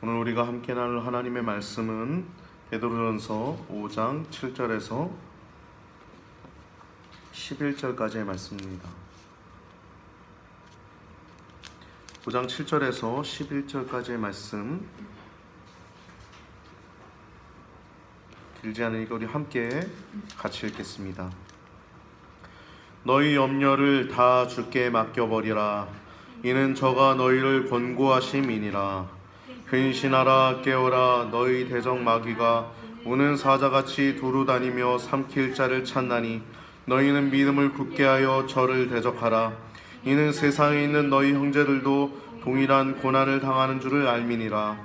오늘 우리가 함께 나눌 하나님의 말씀은 베드로전서 5장 7절에서 11절까지의 말씀입니다. 5장 7절에서 11절까지의 말씀, 길지 않으니까 우리 함께 같이 읽겠습니다. 너희 염려를 다 주께 맡겨버리라. 이는 저가 너희를 권고하심이니라. 근신하라, 깨어라. 너희 대적 마귀가 우는 사자같이 두루다니며 삼킬 자를 찾나니 너희는 믿음을 굳게 하여 저를 대적하라. 이는 세상에 있는 너희 형제들도 동일한 고난을 당하는 줄을 알미니라.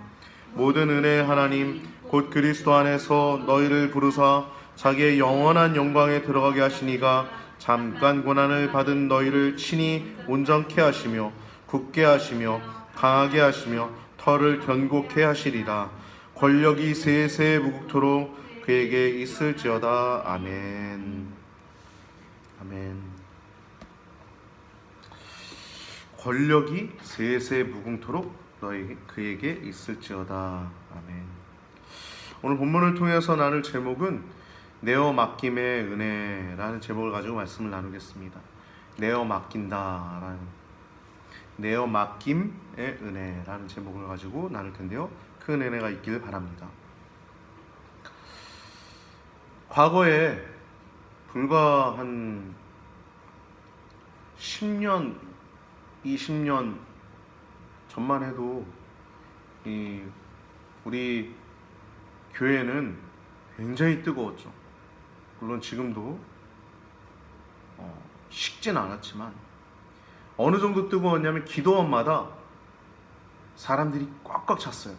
모든 은혜의 하나님 곧 그리스도 안에서 너희를 부르사 자기의 영원한 영광에 들어가게 하시니가 잠깐 고난을 받은 너희를 친히 온전케 하시며 굳게 하시며 강하게 하시며 털을 견고케 하시리라. 권력이 세세 무궁토록 그에게 있을지어다. 아멘. 아멘. 권력이 세세 무궁토록 그에게 있을지어다. 아멘. 오늘 본문을 통해서 나눌 제목은 내어 맡김의 은혜라는 제목을 가지고 말씀을 나누겠습니다. 내어 맡긴다라는, 내어 맡김의 은혜라는 제목을 가지고 나눌 텐데요. 그 은혜가 있길 바랍니다. 과거에 불과 한 10년, 20년 전만 해도 우리 교회는 굉장히 뜨거웠죠. 물론 지금도 식진 않았지만 어느 정도 뜨거웠냐면 기도원마다 사람들이 꽉꽉 찼어요.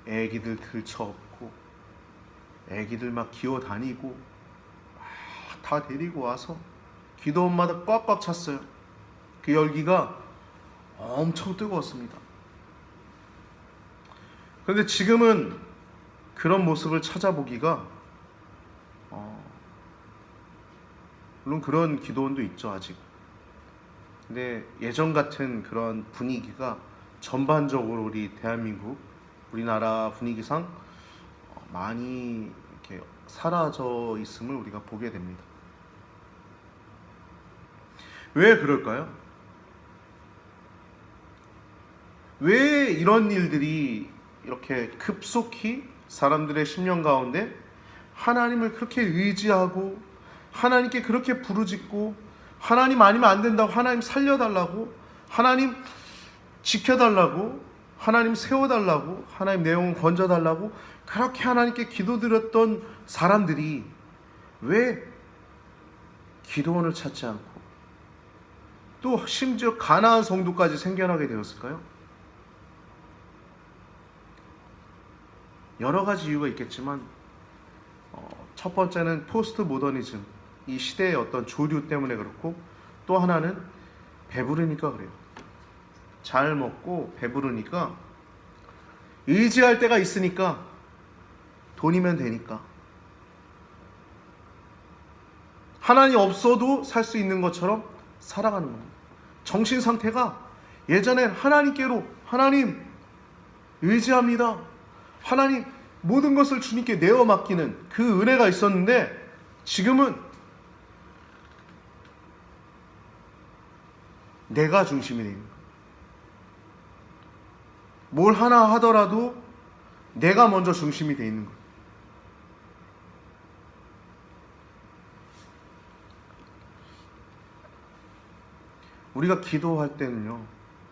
애기들 들쳐업고 애기들 막 기어다니고 다 데리고 와서 기도원마다 꽉꽉 찼어요. 그 열기가 엄청 뜨거웠습니다. 그런데 지금은 그런 모습을 찾아보기가 물론 그런 기도원도 있죠 아직. 근데 예전 같은 그런 분위기가 전반적으로 우리 대한민국, 우리나라 분위기상 많이 이렇게 사라져 있음을 우리가 보게 됩니다. 왜 그럴까요? 왜 이런 일들이 이렇게 급속히 사람들의 심령 가운데 하나님을 그렇게 의지하고 하나님께 그렇게 부르짖고 하나님 아니면 안 된다고, 하나님 살려달라고, 하나님 지켜달라고, 하나님 세워달라고, 하나님 내 영혼 건져달라고 그렇게 하나님께 기도드렸던 사람들이 왜 기도원을 찾지 않고 또 심지어 가나안 성도까지 생겨나게 되었을까요? 여러 가지 이유가 있겠지만 첫 번째는 포스트 모더니즘, 이 시대의 어떤 조류 때문에 그렇고, 또 하나는 배부르니까 그래요. 잘 먹고 배부르니까, 의지할 때가 있으니까, 돈이면 되니까, 하나님 없어도 살 수 있는 것처럼 살아가는 겁니다. 정신 상태가 예전엔 하나님께로, 하나님 의지합니다, 하나님 모든 것을 주님께 내어 맡기는 그 은혜가 있었는데, 지금은 내가 중심이 되는 거예요. 뭘 하나 하더라도 내가 먼저 중심이 되어 있는 거예요. 우리가 기도할 때는요,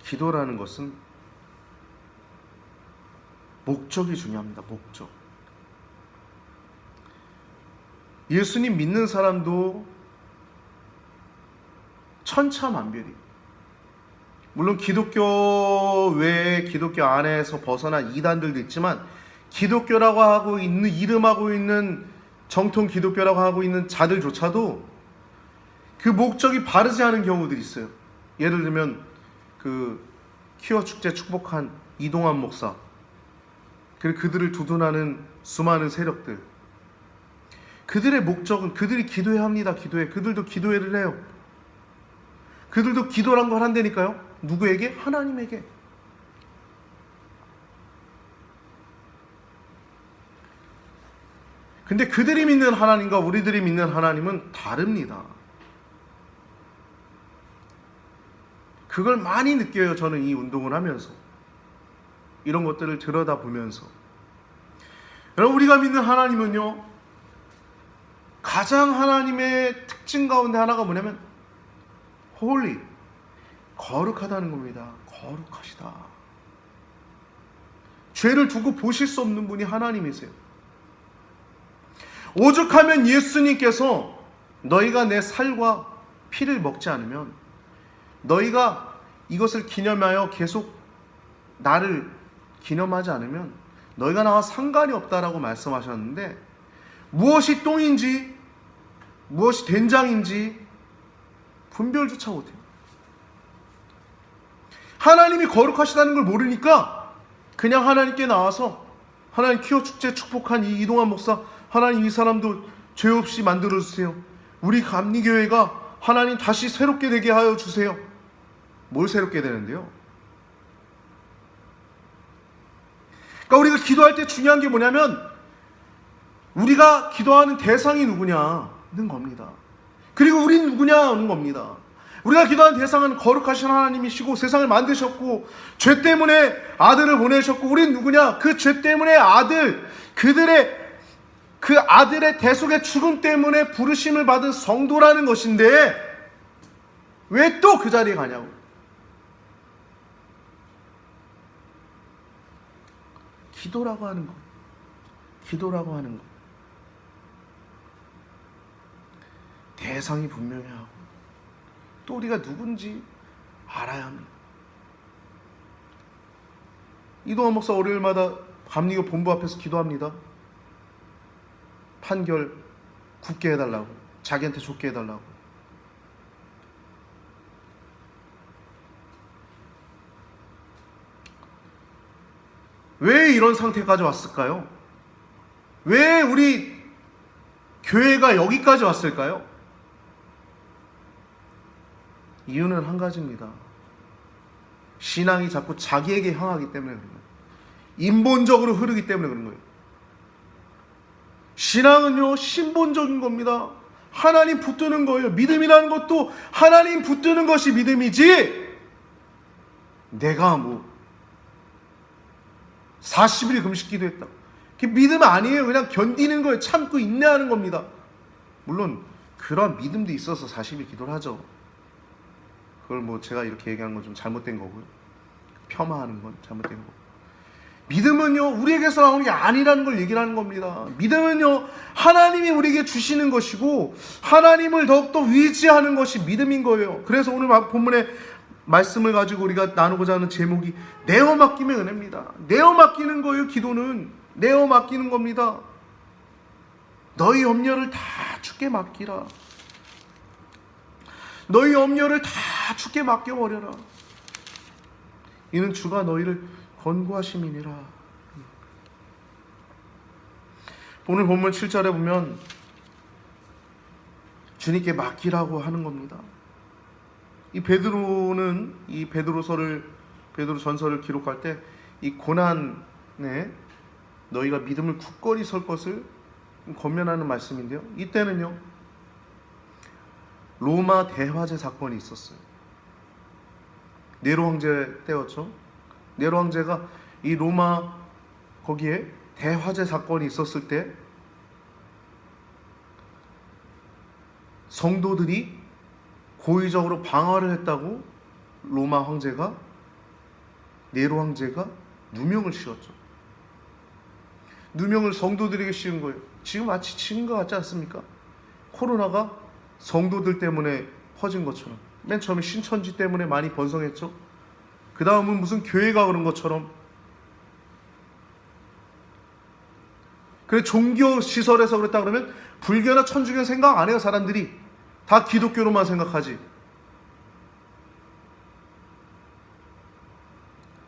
기도라는 것은 목적이 중요합니다. 목적. 예수님 믿는 사람도 천차만별이에요. 물론 기독교 외에 기독교 안에서 벗어난 이단들도 있지만, 기독교라고 하고 있는, 이름하고 있는 정통 기독교라고 하고 있는 자들조차도 그 목적이 바르지 않은 경우들이 있어요. 예를 들면 그 퀴어 축제 축복한 이동환 목사, 그리고 그들을 두둔하는 수많은 세력들, 그들의 목적은 그들이 기도해야 합니다. 기도해. 그들도 기도회를 해요. 그들도 기도란 걸 한다니까요. 누구에게? 하나님에게. 근데 그들이 믿는 하나님과 우리들이 믿는 하나님은 다릅니다. 그걸 많이 느껴요. 저는 이 운동을 하면서, 이런 것들을 들여다보면서. 여러분, 우리가 믿는 하나님은요, 가장 하나님의 특징 가운데 하나가 뭐냐면 holy, 거룩하다는 겁니다. 거룩하시다. 죄를 두고 보실 수 없는 분이 하나님이세요. 오죽하면 예수님께서 너희가 내 살과 피를 먹지 않으면, 너희가 이것을 기념하여 계속 나를 기념하지 않으면 너희가 나와 상관이 없다라고 말씀하셨는데, 무엇이 똥인지 무엇이 된장인지 분별조차 못해요. 하나님이 거룩하시다는 걸 모르니까 그냥 하나님께 나와서, 하나님 키워 축제 축복한 이 이동환 목사, 하나님 이 사람도 죄 없이 만들어주세요. 우리 감리교회가 하나님 다시 새롭게 되게 하여 주세요. 뭘 새롭게 되는데요? 그러니까 우리가 기도할 때 중요한 게 뭐냐면, 우리가 기도하는 대상이 누구냐는 겁니다. 그리고 우린 누구냐는 겁니다. 우리가 기도하는 대상은 거룩하신 하나님이시고 세상을 만드셨고 죄 때문에 아들을 보내셨고, 우린 누구냐? 그 죄 때문에 그 아들의 대속의 죽음 때문에 부르심을 받은 성도라는 것인데, 왜 또 그 자리에 가냐고. 기도라고 하는 것, 기도라고 하는 것, 대상이 분명히 하고 또 우리가 누군지 알아야 합니다. 이동환 목사 월요일마다 감리교 본부 앞에서 기도합니다. 판결 굳게 해달라고, 자기한테 좋게 해달라고. 왜 이런 상태까지 왔을까요? 왜 우리 교회가 여기까지 왔을까요? 이유는 한 가지입니다. 신앙이 자꾸 자기에게 향하기 때문에 그런 거예요. 인본적으로 흐르기 때문에 그런 거예요. 신앙은요, 신본적인 겁니다. 하나님 붙드는 거예요. 믿음이라는 것도 하나님 붙드는 것이 믿음이지, 내가 40일 금식 기도했다, 그게 믿음 아니에요. 그냥 견디는 거예요. 참고 인내하는 겁니다. 물론 그런 믿음도 있어서 40일 기도를 하죠. 그걸 제가 이렇게 얘기하는 건 좀 잘못된 거고요. 폄하하는 건 잘못된 거고. 믿음은요, 우리에게서 나오는 게 아니라는 걸 얘기를 하는 겁니다. 믿음은요, 하나님이 우리에게 주시는 것이고 하나님을 더욱더 의지하는 것이 믿음인 거예요. 그래서 오늘 본문의 말씀을 가지고 우리가 나누고자 하는 제목이 내어 맡김의 은혜입니다. 내어 맡기는 거예요. 기도는 내어 맡기는 겁니다. 너희 염려를 다 주께 맡기라. 너희 염려를 다 주께 맡겨버려라. 이는 주가 너희를 권고하심이니라. 오늘 본문 7절에 보면 주님께 맡기라고 하는 겁니다. 이 베드로는 이 베드로 전서를 기록할 때 이 고난에 너희가 믿음을 굳건히 설 것을 권면하는 말씀인데요. 이때는요, 로마 대화제 사건이 있었어요. 네로 황제 때였죠. 네로 황제가 이 로마 거기에 대화제 사건이 있었을 때 성도들이 고의적으로 방화를 했다고 로마 황제가, 네로 황제가 누명을 씌웠죠. 누명을 성도들에게 씌운 거예요. 지금 마치 지금 것 같지 않습니까? 코로나가 성도들 때문에 퍼진 것처럼, 맨 처음에 신천지 때문에 많이 번성했죠. 그 다음은 무슨 교회가 그런 것처럼. 그래, 종교 시설에서 그랬다 그러면 불교나 천주교 생각 안 해요. 사람들이 다 기독교로만 생각하지.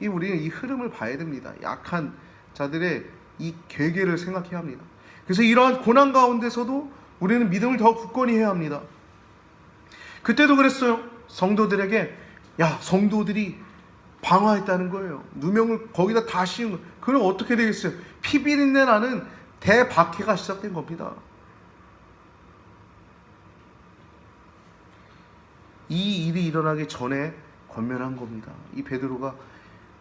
우리는 이 흐름을 봐야 됩니다. 약한 자들의 이 괴계를 생각해야 합니다. 그래서 이러한 고난 가운데서도 우리는 믿음을 더 굳건히 해야 합니다. 그때도 그랬어요. 성도들에게 야, 성도들이 방화했다는 거예요. 누명을 거기다 다 씌운 거예요. 그럼 어떻게 되겠어요? 피비린내 나는 대박해가 시작된 겁니다. 이 일이 일어나기 전에 권면한 겁니다. 이 베드로가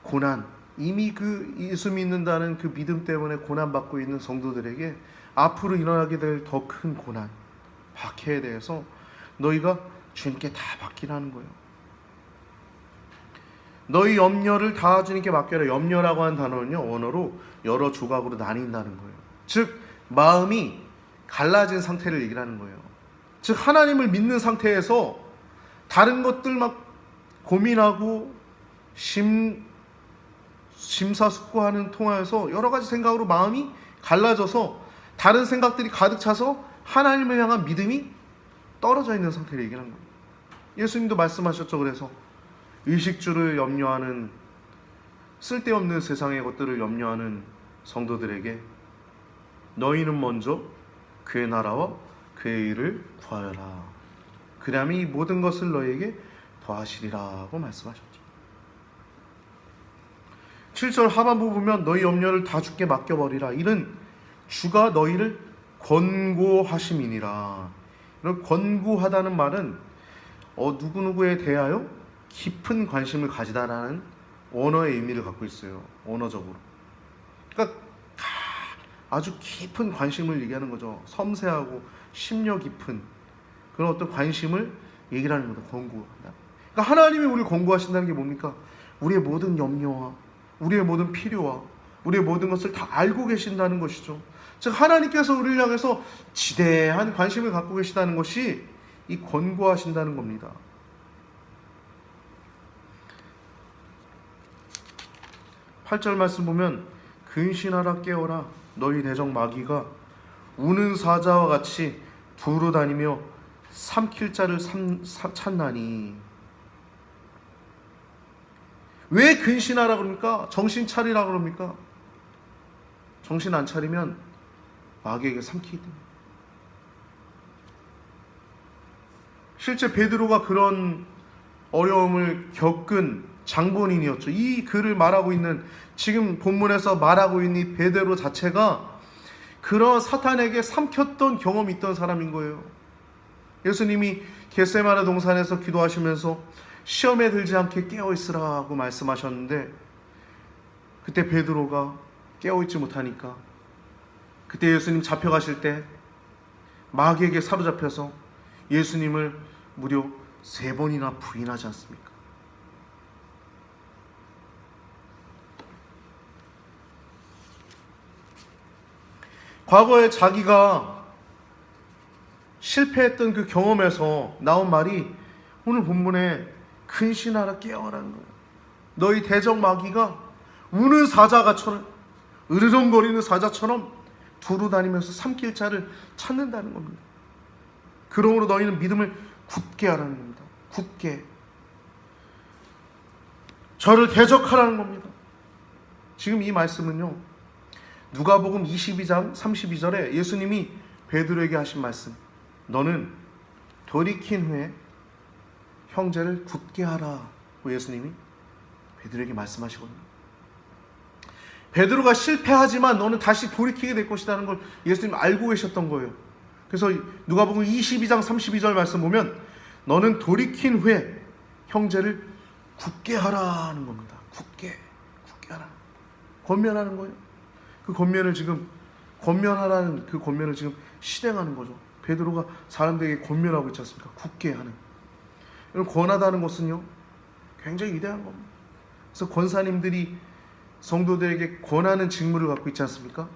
고난, 이미 그 예수 믿는다는 그 믿음 때문에 고난받고 있는 성도들에게 앞으로 일어나게 될 더 큰 고난, 박해에 대해서 너희가 주님께 다 맡기라는 거예요. 너희 염려를 다 주님께 맡겨라. 염려라고 하는 단어는요, 원어로 여러 조각으로 나뉜다는 거예요. 즉 마음이 갈라진 상태를 얘기하는 거예요. 즉 하나님을 믿는 상태에서 다른 것들 막 고민하고 심사숙고하는 통하여서 여러 가지 생각으로 마음이 갈라져서 다른 생각들이 가득 차서 하나님을 향한 믿음이 떨어져 있는 상태를 얘기하는 거예요. 예수님도 말씀하셨죠. 그래서 의식주를 염려하는, 쓸데없는 세상의 것들을 염려하는 성도들에게 너희는 먼저 그의 나라와 그의 일을 구하여라. 그리하면 이 모든 것을 너희에게 더하시리라고 말씀하셨죠. 7절 하반부 보면 너희 염려를 다 주께 맡겨버리라. 이는 주가 너희를 권고하심이니라. 이런 권고하다는 말은 누구누구에 대하여 깊은 관심을 가지다라는 언어의 의미를 갖고 있어요. 언어적으로. 그러니까 아주 깊은 관심을 얘기하는 거죠. 섬세하고 심려 깊은 그런 어떤 관심을 얘기를 하는 거죠. 권고한다. 그러니까 하나님이 우리를 권고하신다는 게 뭡니까? 우리의 모든 염려와 우리의 모든 필요와 우리의 모든 것을 다 알고 계신다는 것이죠. 즉 하나님께서 우리를 향해서 지대한 관심을 갖고 계시다는 것이 이 권고하신다는 겁니다. 팔절 말씀 보면 근신하라 깨어라 너희 대적 마귀가 우는 사자와 같이 두루 다니며 삼킬 자를 찾나니. 왜 근신하라 그럽니까? 정신 차리라 그럽니까? 정신 안 차리면 마귀에게 삼키기 때문에. 실제 베드로가 그런 어려움을 겪은 장본인이었죠. 이 글을 말하고 있는, 지금 본문에서 말하고 있는 이 베드로 자체가 그런 사탄에게 삼켰던 경험이 있던 사람인 거예요. 예수님이 겟세마네 동산에서 기도하시면서 시험에 들지 않게 깨어있으라고 말씀하셨는데 그때 베드로가 깨어있지 못하니까 그때 예수님 잡혀가실 때 마귀에게 사로잡혀서 예수님을 무려 3번이나 부인하지 않습니까? 과거에 자기가 실패했던 그 경험에서 나온 말이 오늘 본문에 근신하라 깨어라는 거예요. 너희 대적 마귀가 우는 사자가처럼, 으르렁거리는 사자처럼 두루 다니면서 삼킬 자를 찾는다는 겁니다. 그러므로 너희는 믿음을 굳게 하라는 겁니다. 굳게 저를 대적하라는 겁니다. 지금 이 말씀은요, 누가복음 22장 32절에 예수님이 베드로에게 하신 말씀, 너는 돌이킨 후에 형제를 굳게 하라고 예수님이 베드로에게 말씀하시거든요. 베드로가 실패하지만 너는 다시 돌이키게 될 것이라는 걸 예수님이 알고 계셨던 거예요. 그래서 누가복음 22장 32절 말씀 보면 너는 돌이킨 후에 형제를 굳게 하라는 겁니다. 굳게 하라. 권면하는 거예요. 그 권면을 지금 권면하라는 그 권면을 지금 실행하는 거죠. 베드로가 사람들에게 권면하고 있지 않습니까? 굳게 하는. 이런 권하다는 것은요, 굉장히 위대한 겁니다. 그래서 권사님들이 성도들에게 권하는 직무를 갖고 있지 않습니까?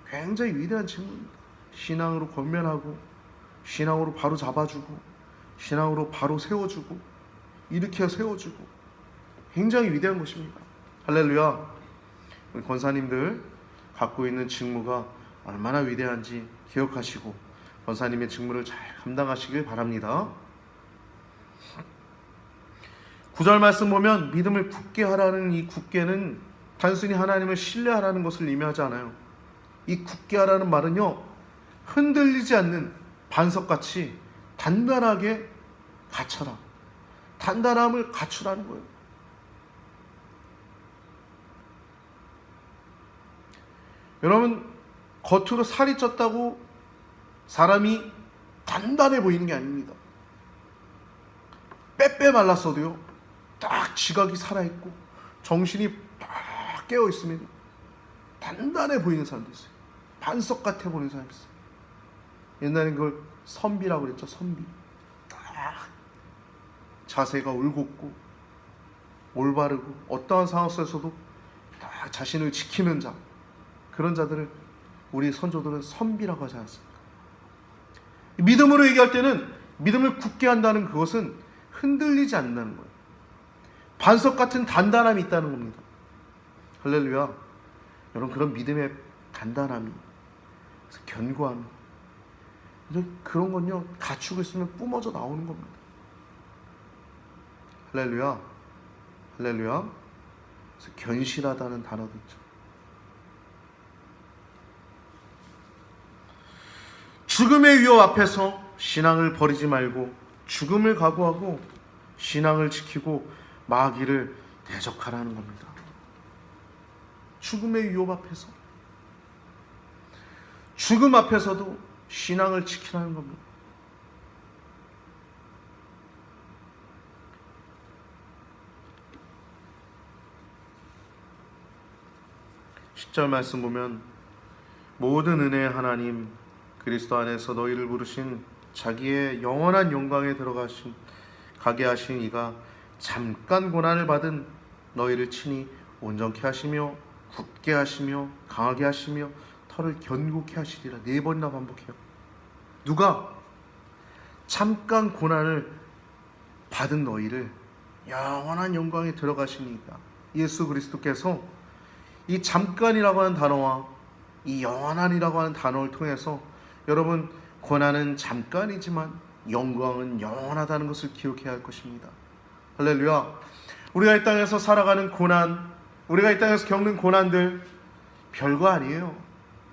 굉장히 위대한 직무입니다. 신앙으로 권면하고, 신앙으로 바로 잡아주고, 신앙으로 바로 세워주고, 일으켜 세워주고, 굉장히 위대한 것입니다. 할렐루야. 우리 권사님들 갖고 있는 직무가 얼마나 위대한지 기억하시고 권사님의 직무를 잘 감당하시길 바랍니다. 9절 말씀 보면 믿음을 굳게 하라는 이 굳게는 단순히 하나님을 신뢰하라는 것을 의미하지 않아요. 이 굳게 하라는 말은요, 흔들리지 않는 반석같이 단단하게 갇혀라. 단단함을 갖추라는 거예요. 여러분, 겉으로 살이 쪘다고 사람이 단단해 보이는 게 아닙니다. 빼빼 말랐어도요, 딱 지각이 살아있고 정신이 딱 깨어있으면 단단해 보이는 사람도 있어요. 반석 같아 보이는 사람이 있어요. 옛날엔 그걸 선비라고 그랬죠. 선비. 딱 자세가 올곧고 올바르고 어떠한 상황 속에서도 딱 자신을 지키는 자, 그런 자들을 우리 선조들은 선비라고 하지 않습니까? 믿음으로 얘기할 때는 믿음을 굳게 한다는 그것은 흔들리지 않는다는 거예요. 반석 같은 단단함이 있다는 겁니다. 할렐루야. 여러분, 그런 믿음의 단단함이, 견고함이, 그런 건요, 갖추고 있으면 뿜어져 나오는 겁니다. 할렐루야. 할렐루야. 그래서 견실하다는 단어도 있죠. 죽음의 위협 앞에서 신앙을 버리지 말고 죽음을 각오하고 신앙을 지키고 마귀를 대적하라는 겁니다. 죽음의 위협 앞에서, 죽음 앞에서도 신앙을 지키라는 겁니다. (10절) 말씀 보면, 모든 은혜의 하나님 그리스도 안에서 너희를 부르신 자기의 영원한 영광에 가게 하신 이가 잠깐 고난을 받은 너희를 친히 온전케 하시며 굳게 하시며 강하게 하시며 털을 견고케 하시리라. 4번이나 반복해요. 누가? 잠깐 고난을 받은 너희를 영원한 영광에 들어가시니까. 예수 그리스도께서 이 잠깐이라고 하는 단어와 이 영원한이라고 하는 단어를 통해서 여러분, 고난은 잠깐이지만 영광은 영원하다는 것을 기억해야 할 것입니다. 할렐루야. 우리가 이 땅에서 살아가는 고난, 우리가 이 땅에서 겪는 고난들 별거 아니에요.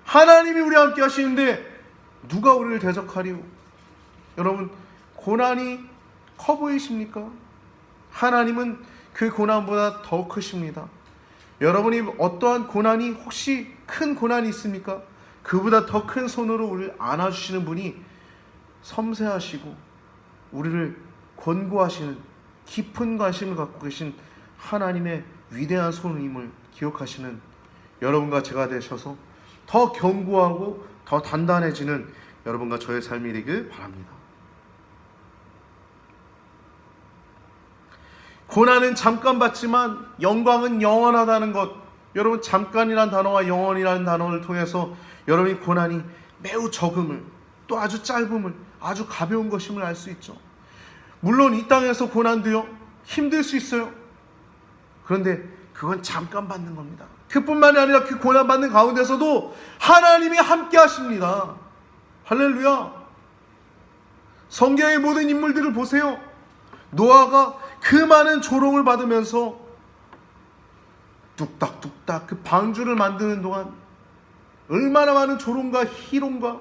하나님이 우리와 함께 하시는데 누가 우리를 대적하리요? 여러분, 고난이 커 보이십니까? 하나님은 그 고난보다 더 크십니다. 여러분이 어떠한 고난이, 혹시 큰 고난이 있습니까? 그보다 더 큰 손으로 우리를 안아주시는 분이 섬세하시고 우리를 권고하시는 깊은 관심을 갖고 계신 하나님의 위대한 손임을 기억하시는 여러분과 제가 되셔서 더 견고하고 더 단단해지는 여러분과 저의 삶이 되길 바랍니다. 고난은 잠깐 받지만 영광은 영원하다는 것, 여러분, 잠깐이라는 단어와 영원이라는 단어를 통해서 여러분이 고난이 매우 적음을, 또 아주 짧음을, 아주 가벼운 것임을 알 수 있죠. 물론 이 땅에서 고난도요, 힘들 수 있어요. 그런데 그건 잠깐 받는 겁니다. 그뿐만이 아니라 그 고난 받는 가운데서도 하나님이 함께 하십니다. 할렐루야. 성경의 모든 인물들을 보세요. 노아가 그 많은 조롱을 받으면서 뚝딱뚝딱 그 방주를 만드는 동안 얼마나 많은 조롱과 희롱과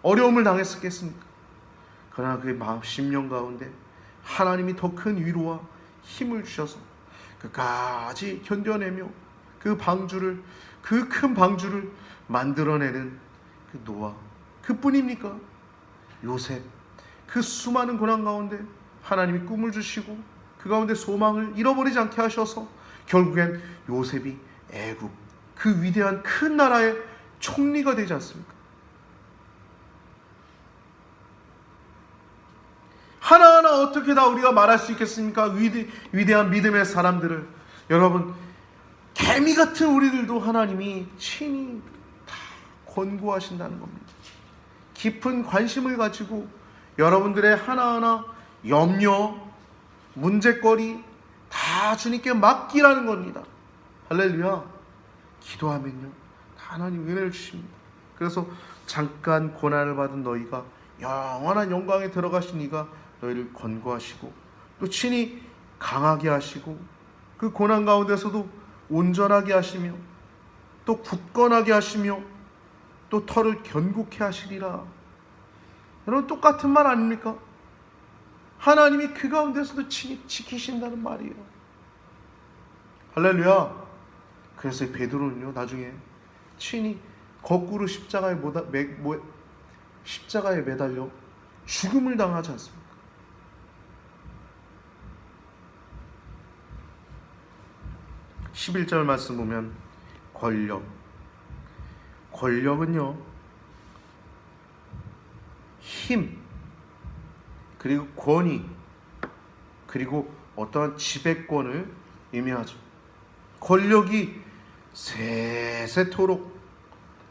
어려움을 당했었겠습니까? 그러나 그의 마음 심령 가운데 하나님이 더 큰 위로와 힘을 주셔서 끝까지 견뎌내며 그 방주를, 그 큰 방주를 만들어내는 그 노아, 그뿐입니까? 요셉, 그 수많은 고난 가운데 하나님이 꿈을 주시고 그 가운데 소망을 잃어버리지 않게 하셔서 결국엔 요셉이 애굽, 그 위대한 큰 나라의 총리가 되지 않습니까? 하나하나 어떻게 다 우리가 말할 수 있겠습니까? 위대한 믿음의 사람들을. 여러분, 개미 같은 우리들도 하나님이 친히 다 권고하신다는 겁니다. 깊은 관심을 가지고 여러분들의 하나하나 염려, 문제거리 다 주님께 맡기라는 겁니다. 할렐루야. 기도하면요, 하나님 은혜를 주십니다. 그래서 잠깐 고난을 받은 너희가 영원한 영광에 들어가신 이가 너희를 권고하시고 또 친히 강하게 하시고 그 고난 가운데서도 온전하게 하시며 또 굳건하게 하시며 또 털을 견고케 하시리라. 여러분, 똑같은 말 아닙니까? 하나님이 그 가운데서도 친히 지키신다는 말이에요. 할렐루야. 그래서 베드로는요, 나중에 친히 거꾸로 십자가에 매달려 죽음을 당하지 않습니까? 11절 말씀 보면 권력은요, 힘, 그리고 권위, 그리고 어떠한 지배권을 의미하죠. 권력이 세세토록,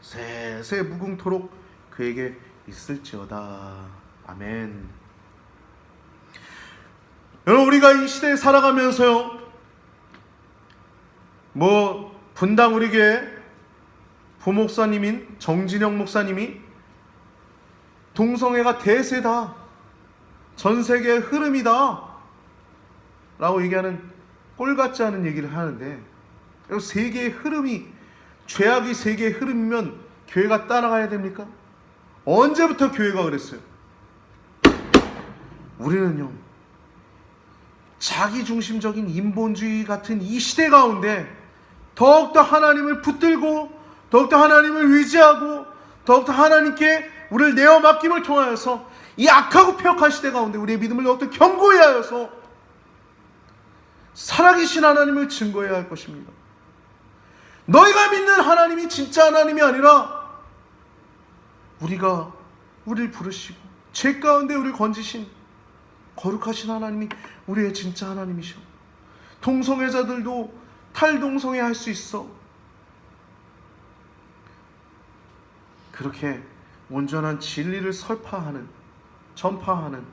세세무궁토록 그에게 있을지어다. 아멘. 여러분, 우리가 이 시대에 살아가면서요, 분당 우리 교회 부목사님인 정진영 목사님이 동성애가 대세다, 전 세계의 흐름이다 라고 얘기하는 꼴 같지 않은 얘기를 하는데, 세계의 흐름이, 죄악이 세계의 흐름이면 교회가 따라가야 됩니까? 언제부터 교회가 그랬어요? 우리는요, 자기중심적인 인본주의 같은 이 시대 가운데 더욱더 하나님을 붙들고, 더욱더 하나님을 의지하고, 더욱더 하나님께 우리를 내어 맡김을 통하여서 이 악하고 폐역한 시대 가운데 우리의 믿음을 더욱더 견고히 하여서 살아계신 하나님을 증거해야 할 것입니다. 너희가 믿는 하나님이 진짜 하나님이 아니라 우리를 부르시고 죄 가운데 우리를 건지신 거룩하신 하나님이 우리의 진짜 하나님이셔. 동성애자들도 탈동성애 할 수 있어. 그렇게 온전한 진리를 전파하는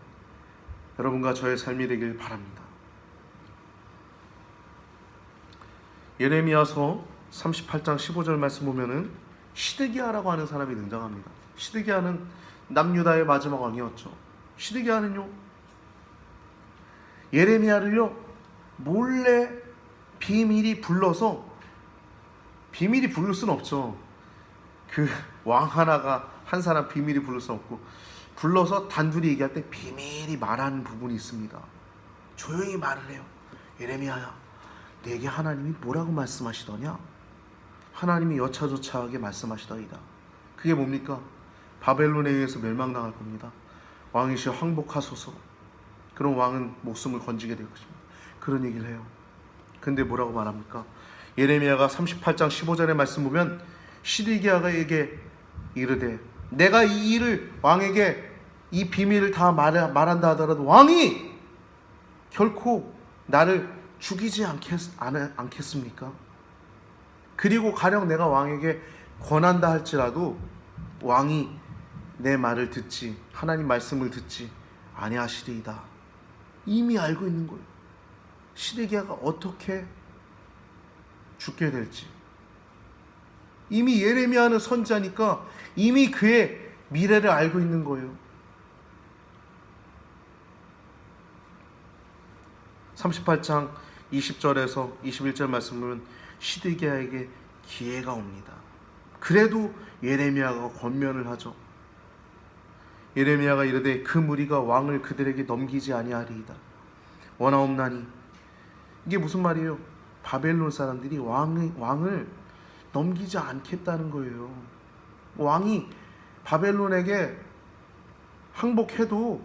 여러분과 저의 삶이 되길 바랍니다. 예레미야서 38장 15절 말씀 보면은 시드기야라고 하는 사람이 등장합니다. 시드기야는 남유다의 마지막 왕이었죠. 시드기야는요, 예레미야를요 몰래 비밀이 부를 수는 없죠. 그 왕 한 사람 비밀이 부를 수 없고, 불러서 단둘이 얘기할 때 비밀이 말하는 부분이 있습니다. 조용히 말을 해요. 예레미야야, 내게 하나님이 뭐라고 말씀하시더냐? 하나님이 여차저차하게 말씀하시더이다. 그게 뭡니까? 바벨론에 의해서 멸망당할 겁니다. 왕이시여 항복하소서. 그럼 왕은 목숨을 건지게 될 것입니다. 그런 얘기를 해요. 근데 뭐라고 말합니까? 예레미야가 38장 15절의 말씀 보면 시드기야에게 이르되, 내가 이 일을 왕에게 이 비밀을 다 말한다 하더라도 왕이 결코 나를 죽이지 않겠습니까? 그리고 가령 내가 왕에게 권한다 할지라도 왕이 내 말을 듣지, 하나님 말씀을 듣지 아니하시리이다. 이미 알고 있는 거예요. 시드기야가 어떻게 죽게 될지. 이미 예레미야는 선지자니까 이미 그의 미래를 알고 있는 거예요. 38장 20절에서 21절 말씀 보면 시드기야에게 기회가 옵니다. 그래도 예레미야가 권면을 하죠. 예레미야가 이르되 그 무리가 왕을 그들에게 넘기지 아니하리이다. 원하옵나니, 이게 무슨 말이에요? 바벨론 사람들이 왕을 넘기지 않겠다는 거예요. 왕이 바벨론에게 항복해도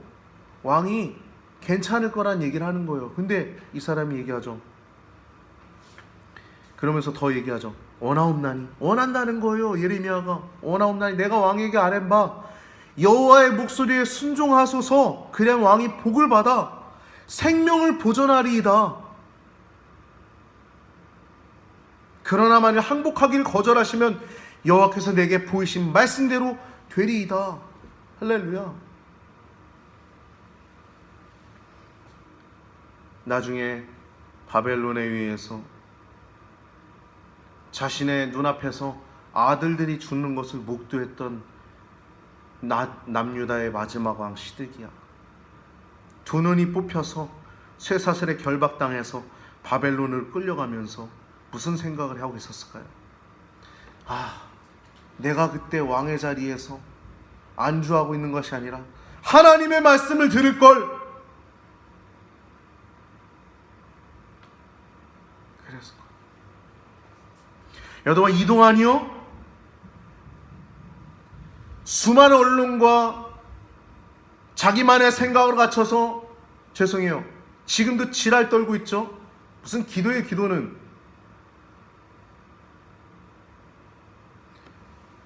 왕이 괜찮을 거란 얘기를 하는 거예요. 근데 이 사람이 얘기하죠. 그러면서 더 얘기하죠. 원하옵나니, 원한다는 거예요. 예레미야가 원하옵나니 내가 왕에게 아뢰바 여호와의 목소리에 순종하소서. 그냥 왕이 복을 받아 생명을 보전하리이다. 그러나 만일 항복하기를 거절하시면 여호와께서 내게 보이신 말씀대로 되리이다. 할렐루야. 나중에 바벨론에 의해서 자신의 눈앞에서 아들들이 죽는 것을 목도했던 남유다의 마지막 왕 시드기야, 두 눈이 뽑혀서 쇠사슬에 결박당해서 바벨론을 끌려가면서 무슨 생각을 하고 있었을까요? 내가 그때 왕의 자리에서 안주하고 있는 것이 아니라 하나님의 말씀을 들을 걸, 그래서 여러분, 이동안이요 수많은 언론과 자기만의 생각으로 갇혀서 죄송해요, 지금도 지랄 떨고 있죠. 무슨 기도예요. 기도는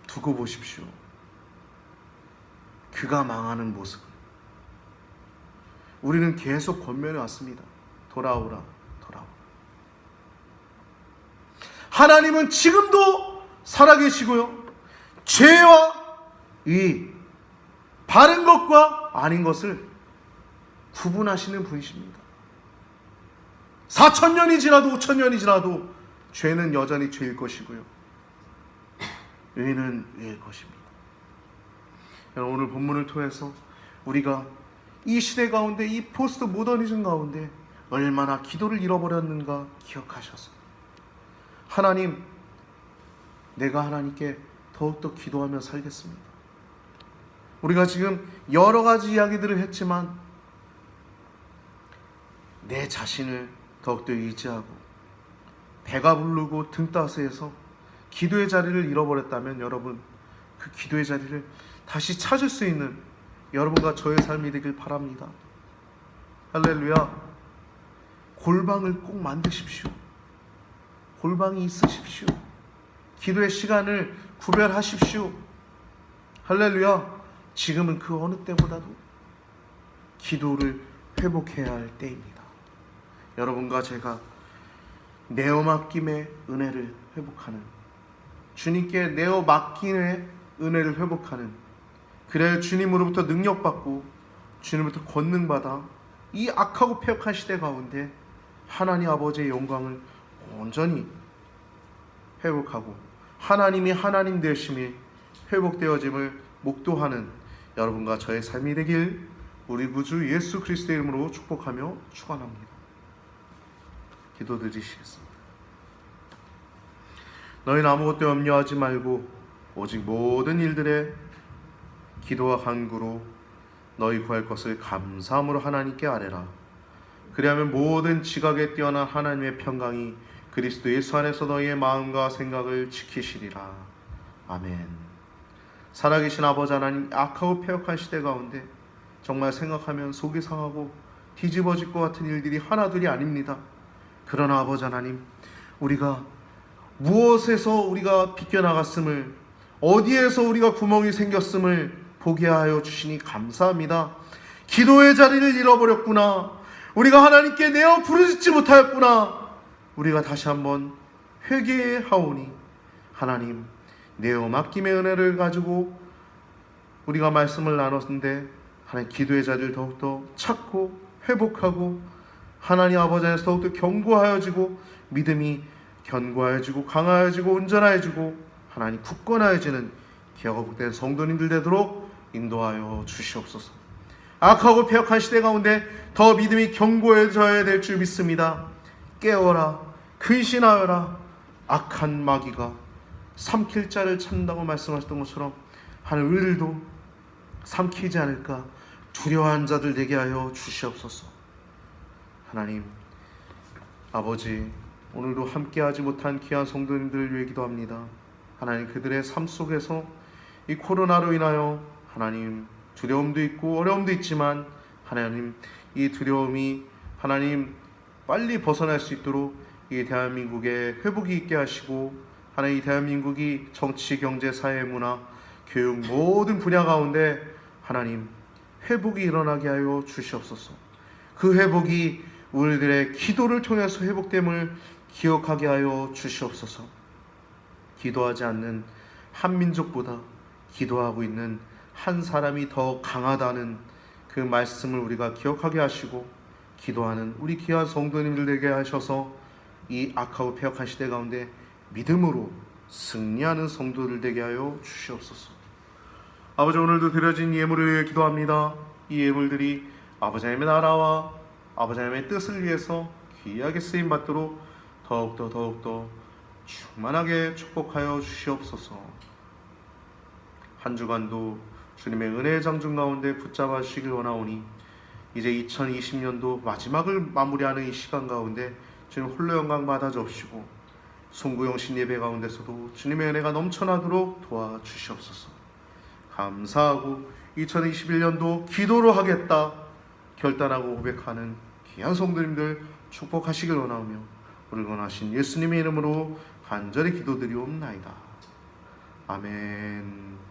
두고 보십시오. 그가 망하는 모습. 우리는 계속 권면해 왔습니다. 돌아오라, 돌아오라. 하나님은 지금도 살아계시고요, 죄와 이 바른 것과 아닌 것을 구분하시는 분이십니다. 4,000년이 지나도 5,000년이 지나도 죄는 여전히 죄일 것이고요, 의는 의일 것입니다. 오늘 본문을 통해서 우리가 이 시대 가운데, 이 포스트 모더니즘 가운데 얼마나 기도를 잃어버렸는가 기억하셔서 하나님, 내가 하나님께 더욱더 기도하며 살겠습니다. 우리가 지금 여러 가지 이야기들을 했지만 내 자신을 더욱더 의지하고 배가 부르고 등 따스해서 기도의 자리를 잃어버렸다면 여러분, 그 기도의 자리를 다시 찾을 수 있는 여러분과 저의 삶이 되길 바랍니다. 할렐루야. 골방을 꼭 만드십시오. 골방이 있으십시오. 기도의 시간을 구별하십시오. 할렐루야. 지금은 그 어느 때보다도 기도를 회복해야 할 때입니다. 여러분과 제가 내어 맡김의 은혜를 회복하는, 주님께 내어 맡김의 은혜를 회복하는, 그래야 주님으로부터 능력받고 주님으로부터 권능받아 이 악하고 패역한 시대 가운데 하나님 아버지의 영광을 온전히 회복하고 하나님이 하나님 되심이 회복되어짐을 목도하는 여러분과 저의 삶이 되길 우리 구주 예수 그리스도의 이름으로 축복하며 축원합니다. 기도드리시겠습니다. 너희는 아무것도 염려하지 말고 오직 모든 일들에 기도와 간구로 너희 구할 것을 감사함으로 하나님께 아뢰라. 그리하면 모든 지각에 뛰어난 하나님의 평강이 그리스도 예수 안에서 너희의 마음과 생각을 지키시리라. 아멘. 살아계신 아버지 하나님, 악하고 패역한 시대 가운데 정말 생각하면 속이 상하고 뒤집어질 것 같은 일들이 하나둘이 아닙니다. 그러나 아버지 하나님, 우리가 무엇에서 우리가 비껴나갔음을, 어디에서 우리가 구멍이 생겼음을 보게 하여 주시니 감사합니다. 기도의 자리를 잃어버렸구나. 우리가 하나님께 내어 부르짖지 못하였구나. 우리가 다시 한번 회개하오니 하나님, 내어 맡김의 은혜를 가지고 우리가 말씀을 나눴는데 하나님, 기도의 자리를 더욱더 찾고 회복하고 하나님 아버지 안에서 더욱더 견고하여지고 믿음이 견고하여지고 강하여지고 온전하여지고 하나님 굳건하여지는 기회가 복된 성도님들 되도록 인도하여 주시옵소서. 악하고 패역한 시대 가운데 더 믿음이 견고해져야 될 줄 믿습니다. 깨어라, 근신하여라. 악한 마귀가 삼킬 자를 찾는다고 말씀하셨던 것처럼 하나님, 우리들도 삼키지 않을까 두려워한 자들 되게 하여 주시옵소서. 하나님 아버지, 오늘도 함께하지 못한 귀한 성도님들을 위해 기도합니다. 하나님, 그들의 삶 속에서 이 코로나로 인하여 하나님 두려움도 있고 어려움도 있지만 하나님, 이 두려움이 하나님 빨리 벗어날 수 있도록 이 대한민국에 회복이 있게 하시고 하나님, 이 대한민국이 정치, 경제, 사회, 문화, 교육 모든 분야 가운데 하나님 회복이 일어나게 하여 주시옵소서. 그 회복이 우리들의 기도를 통해서 회복됨을 기억하게 하여 주시옵소서. 기도하지 않는 한 민족보다 기도하고 있는 한 사람이 더 강하다는 그 말씀을 우리가 기억하게 하시고, 기도하는 우리 귀한 성도님들 되게 하셔서 이 악하고 패역한 시대 가운데 믿음으로 승리하는 성도들 되게 하여 주시옵소서. 아버지, 오늘도 드려진 예물을 위해 기도합니다. 이 예물들이 아버지 하나님의 나라와 아버지 하나님의 뜻을 위해서 귀하게 쓰임 받도록 더욱더 충만하게 축복하여 주시옵소서. 한 주간도 주님의 은혜의 장중 가운데 붙잡아 주시길 원하오니 이제 2020년도 마지막을 마무리하는 이 시간 가운데 주님 홀로 영광 받아 주옵시고 송구영신 예배 가운데서도 주님의 은혜가 넘쳐나도록 도와주시옵소서. 감사하고 2021년도 기도로 하겠다 결단하고 고백하는 귀한 성도님들 축복하시길 원하오며 우리를 원하신 예수님의 이름으로 간절히 기도드리옵나이다. 아멘.